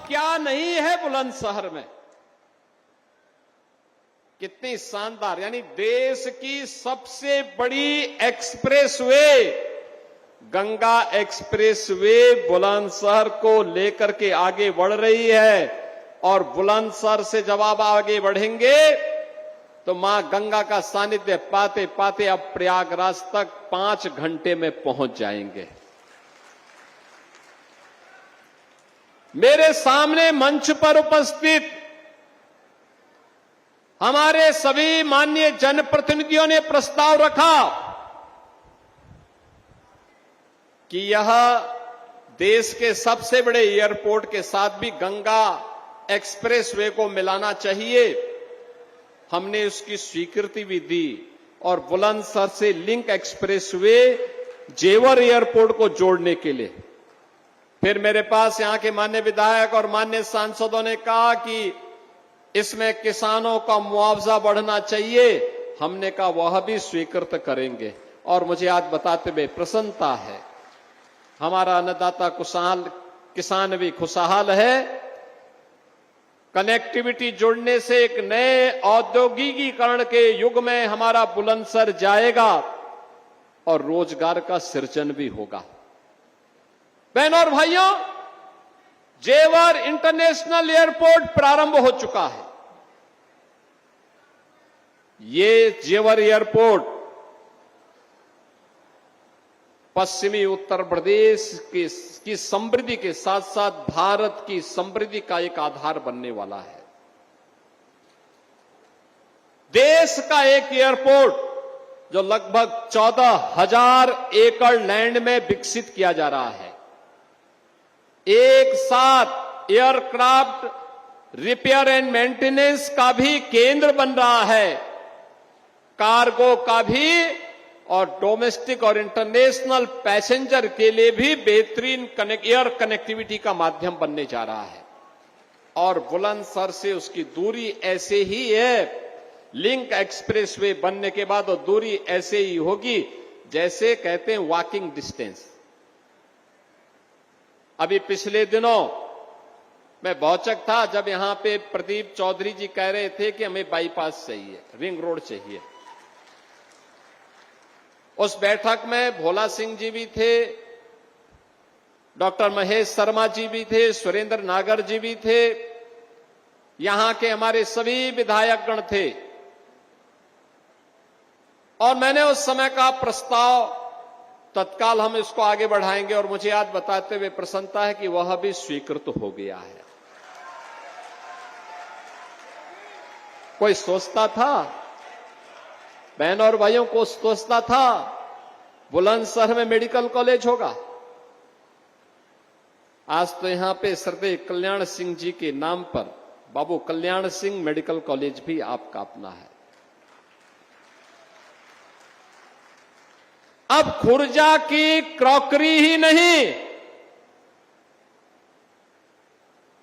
क्या नहीं है बुलंदशहर में। कितनी शानदार, यानी देश की सबसे बड़ी एक्सप्रेसवे गंगा एक्सप्रेसवे बुलंदशहर को लेकर के आगे बढ़ रही है। और बुलंदशहर से जब आप आगे बढ़ेंगे तो मां गंगा का सानिध्य पाते पाते अब प्रयागराज तक 5 घंटे में पहुंच जाएंगे। मेरे सामने मंच पर उपस्थित हमारे सभी माननीय जनप्रतिनिधियों ने प्रस्ताव रखा कि यह देश के सबसे बड़े एयरपोर्ट के साथ भी गंगा एक्सप्रेसवे को मिलाना चाहिए। हमने उसकी स्वीकृति भी दी और बुलंदशहर से लिंक एक्सप्रेसवे जेवर एयरपोर्ट को जोड़ने के लिए फिर मेरे पास यहां के माननीय विधायक और माननीय सांसदों ने कहा कि इसमें किसानों का मुआवजा बढ़ना चाहिए। हमने कहा वह भी स्वीकृत करेंगे। और मुझे आज बताते हुए प्रसन्नता है, हमारा अन्नदाता किसान भी खुशहाल है। कनेक्टिविटी जुड़ने से एक नए औद्योगिकीकरण के युग में हमारा बुलंदशहर जाएगा और रोजगार का सृजन भी होगा। बहनों और भाइयों, जेवर इंटरनेशनल एयरपोर्ट प्रारंभ हो चुका है। ये जेवर एयरपोर्ट पश्चिमी उत्तर प्रदेश की समृद्धि के साथ साथ भारत की समृद्धि का एक आधार बनने वाला है। देश का एक एयरपोर्ट जो लगभग 14,000 एकड़ लैंड में विकसित किया जा रहा है। एक साथ एयरक्राफ्ट रिपेयर एंड मेंटेनेंस का भी केंद्र बन रहा है, कार्गो का भी और डोमेस्टिक और इंटरनेशनल पैसेंजर के लिए भी बेहतरीन एयर कनेक्टिविटी का माध्यम बनने जा रहा है। और बुलंदशहर से उसकी दूरी ऐसे ही है, लिंक एक्सप्रेसवे बनने के बाद वो दूरी ऐसे ही होगी जैसे कहते हैं वॉकिंग डिस्टेंस। अभी पिछले दिनों मैं भौचक था जब यहां पे प्रदीप चौधरी जी कह रहे थे कि हमें बाईपास चाहिए, रिंग रोड चाहिए। उस बैठक में भोला सिंह जी भी थे, डॉक्टर महेश शर्मा जी भी थे, सुरेंद्र नागर जी भी थे, यहां के हमारे सभी विधायकगण थे। और मैंने उस समय का प्रस्ताव तत्काल हम इसको आगे बढ़ाएंगे और मुझे आज बताते हुए प्रसन्नता है कि वह भी स्वीकृत हो गया है। कोई सोचता था, बहनों और भाइयों को सोचता था बुलंदशहर में मेडिकल कॉलेज होगा? आज तो यहां पे श्रद्धेय कल्याण सिंह जी के नाम पर बाबू कल्याण सिंह मेडिकल कॉलेज भी आपका अपना है। अब खुर्जा की क्रॉकरी ही नहीं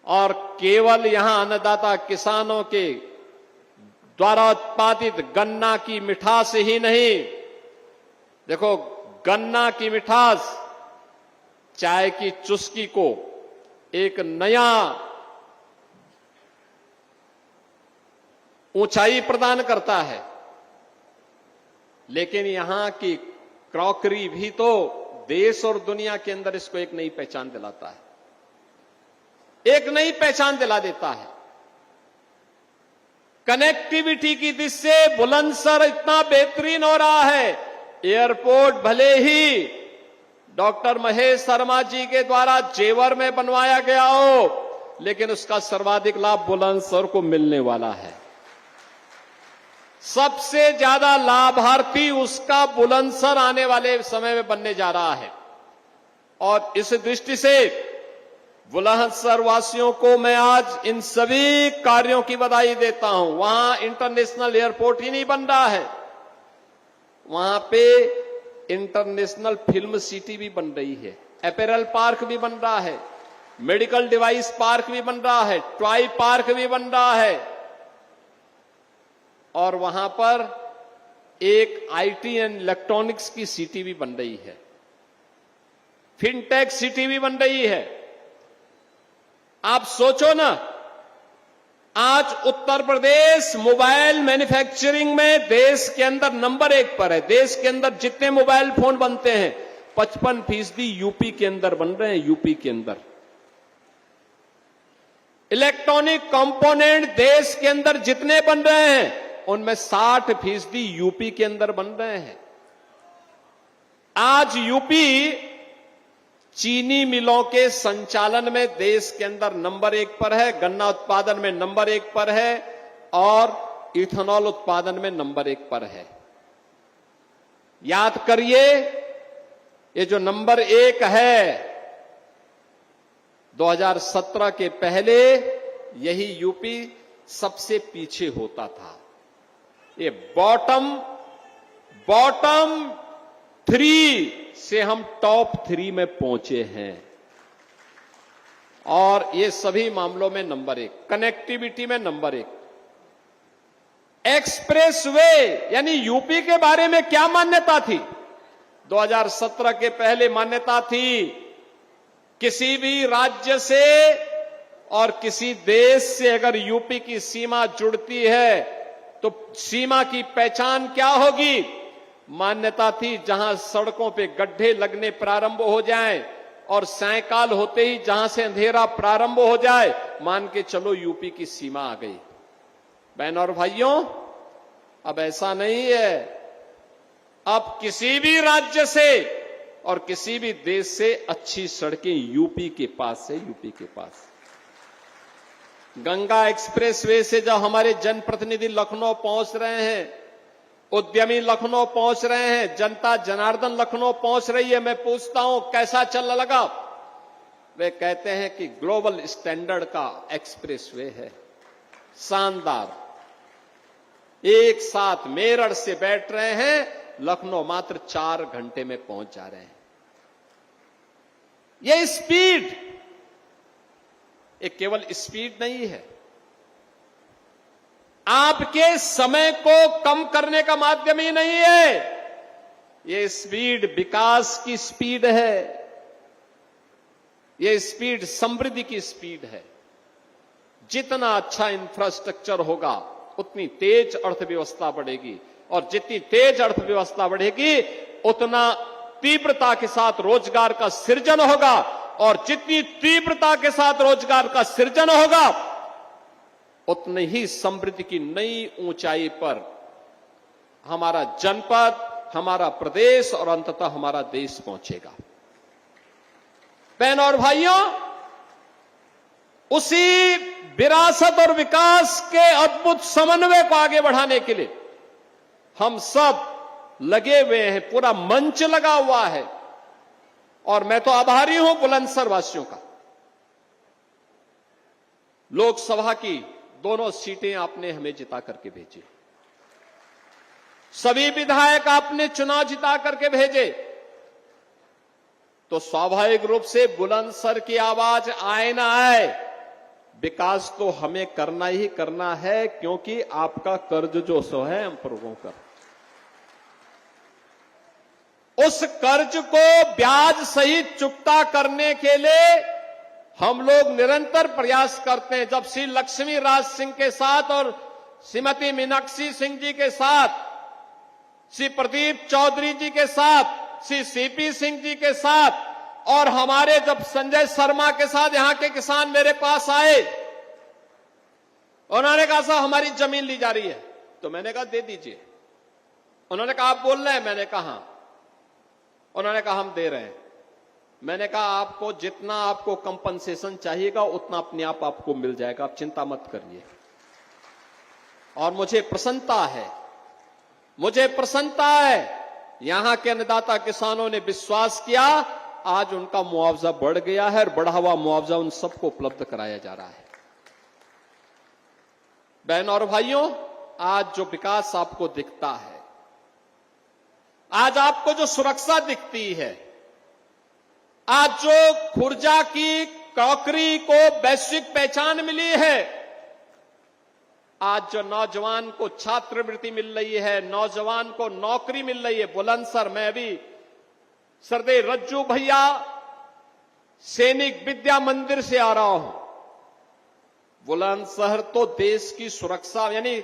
और केवल यहां अन्नदाता किसानों के द्वारा उत्पादित गन्ना की मिठास ही नहीं, देखो गन्ना की मिठास चाय की चुस्की को एक नया ऊंचाई प्रदान करता है, लेकिन यहां की क्रॉकरी भी तो देश और दुनिया के अंदर इसको एक नई पहचान दिलाता है, एक नई पहचान दिला देता है। कनेक्टिविटी की दृष्टि से बुलंदशहर इतना बेहतरीन हो रहा है। एयरपोर्ट भले ही डॉक्टर महेश शर्मा जी के द्वारा जेवर में बनवाया गया हो, लेकिन उसका सर्वाधिक लाभ बुलंदशहर को मिलने वाला है। सबसे ज्यादा लाभार्थी उसका बुलंदशहर आने वाले समय में बनने जा रहा है। और इस दृष्टि से बुलंदशहर वासियों को मैं आज इन सभी कार्यों की बधाई देता हूं। वहां इंटरनेशनल एयरपोर्ट ही नहीं बन रहा है, वहां पे इंटरनेशनल फिल्म सिटी भी बन रही है, अपैरल पार्क भी बन रहा है, मेडिकल डिवाइस पार्क भी बन रहा है, टॉय पार्क भी बन रहा है, और वहां पर एक आईटी एंड इलेक्ट्रॉनिक्स की सिटी भी बन रही है, फिनटेक सिटी भी बन रही है। आप सोचो ना, आज उत्तर प्रदेश मोबाइल मैन्युफैक्चरिंग में देश के अंदर नंबर 1 पर है। देश के अंदर जितने मोबाइल फोन बनते हैं 55% यूपी के अंदर बन रहे हैं। यूपी के अंदर इलेक्ट्रॉनिक कंपोनेंट देश के अंदर जितने बन रहे हैं उनमें 60% यूपी के अंदर बन रहे हैं। आज यूपी चीनी मिलों के संचालन में देश के अंदर नंबर 1 पर है, गन्ना उत्पादन में नंबर 1 पर है और इथेनॉल उत्पादन में नंबर 1 पर है। याद करिए, ये जो नंबर 1 है 2017 के पहले यही यूपी सबसे पीछे होता था। ये बॉटम 3 से हम टॉप 3 में पहुंचे हैं और ये सभी मामलों में नंबर 1। कनेक्टिविटी में नंबर 1। एक्सप्रेसवे यानी यूपी के बारे में क्या मान्यता थी? 2017 के पहले मान्यता थी किसी भी राज्य से और किसी देश से अगर यूपी की सीमा जुड़ती है तो सीमा की पहचान क्या होगी? मान्यता थी जहां सड़कों पे गड्ढे लगने प्रारंभ हो जाएं और सायकाल होते ही जहां से अंधेरा प्रारंभ हो जाए, मान के चलो यूपी की सीमा आ गई। बहनों और भाइयों, अब ऐसा नहीं है। अब किसी भी राज्य से और किसी भी देश से अच्छी सड़कें यूपी के पास है। यूपी के पास गंगा एक्सप्रेसवे से जब हमारे जनप्रतिनिधि लखनऊ पहुंच रहे हैं, उद्यमी लखनऊ पहुंच रहे हैं, जनता जनार्दन लखनऊ पहुंच रही है, मैं पूछता हूं कैसा चल लगा? वे कहते हैं कि ग्लोबल स्टैंडर्ड का एक्सप्रेसवे है, शानदार। एक साथ मेरठ से बैठ रहे हैं, लखनऊ मात्र 4 घंटे में पहुंच जा रहे हैं। यह स्पीड, ये केवल स्पीड नहीं है, आपके समय को कम करने का माध्यम ही नहीं है। ये स्पीड विकास की स्पीड है, ये स्पीड समृद्धि की स्पीड है। जितना अच्छा इंफ्रास्ट्रक्चर होगा उतनी तेज अर्थव्यवस्था बढ़ेगी और जितनी तेज अर्थव्यवस्था बढ़ेगी उतना तीव्रता के साथ रोजगार का सृजन होगा और जितनी तीव्रता के साथ रोजगार का सृजन होगा उतनी ही समृद्धि की नई ऊंचाई पर हमारा जनपद, हमारा प्रदेश और अंततः हमारा देश पहुंचेगा। बहनों और भाइयों, उसी विरासत और विकास के अद्भुत समन्वय को आगे बढ़ाने के लिए हम सब लगे हुए हैं, पूरा मंच लगा हुआ है और मैं तो आभारी हूं बुलंदशहर वासियों का। लोकसभा की दोनों सीटें आपने हमें जिता करके भेजी, सभी विधायक आपने चुनाव जिता करके भेजे, तो स्वाभाविक रूप से बुलंदशहर की आवाज आए ना आए, विकास तो हमें करना ही करना है, क्योंकि आपका कर्ज जो सो है हम पर वो कर, उस कर्ज को ब्याज सहित चुकता करने के लिए हम लोग निरंतर प्रयास करते हैं। जब श्री लक्ष्मी राज सिंह के साथ और श्रीमती मीनाक्षी सिंह जी के साथ, श्री प्रदीप चौधरी जी के साथ, श्री सीपी सिंह जी के साथ और हमारे जब संजय शर्मा के साथ यहां के किसान मेरे पास आए, उन्होंने कहा साहब हमारी जमीन ली जा रही है, तो मैंने कहा दे दीजिए। उन्होंने कहा आप बोल रहे हैं? मैंने कहा हाँ। उन्होंने कहा हम दे रहे हैं। मैंने कहा आपको जितना आपको कंपनसेशन चाहिएगा उतना अपने आप आपको मिल जाएगा, आप चिंता मत करिए। और मुझे प्रसन्नता है, यहां के अन्नदाता किसानों ने विश्वास किया, आज उनका मुआवजा बढ़ गया है और बढ़ा हुआ मुआवजा उन सबको उपलब्ध कराया जा रहा है। बहनों और भाइयों, आज जो विकास आपको दिखता है, आज आपको जो सुरक्षा दिखती है, आज जो खुर्जा की क्रॉकरी को वैश्विक पहचान मिली है, आज जो नौजवान को छात्रवृत्ति मिल रही है, नौजवान को नौकरी मिल रही है, बुलंदशहर में भी सरदेव रज्जू भैया सैनिक विद्या मंदिर से आ रहा हूं, बुलंदशहर तो देश की सुरक्षा यानी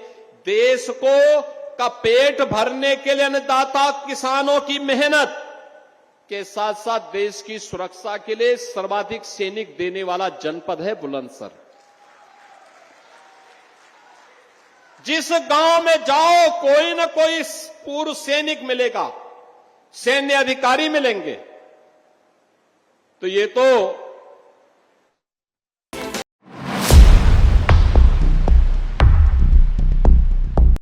देश को का पेट भरने के लिए अन्नदाता किसानों की मेहनत के साथ साथ देश की सुरक्षा के लिए सर्वाधिक सैनिक देने वाला जनपद है बुलंदशहर। जिस गांव में जाओ कोई न कोई पूर्व सैनिक मिलेगा, सैन्य अधिकारी मिलेंगे। तो ये तो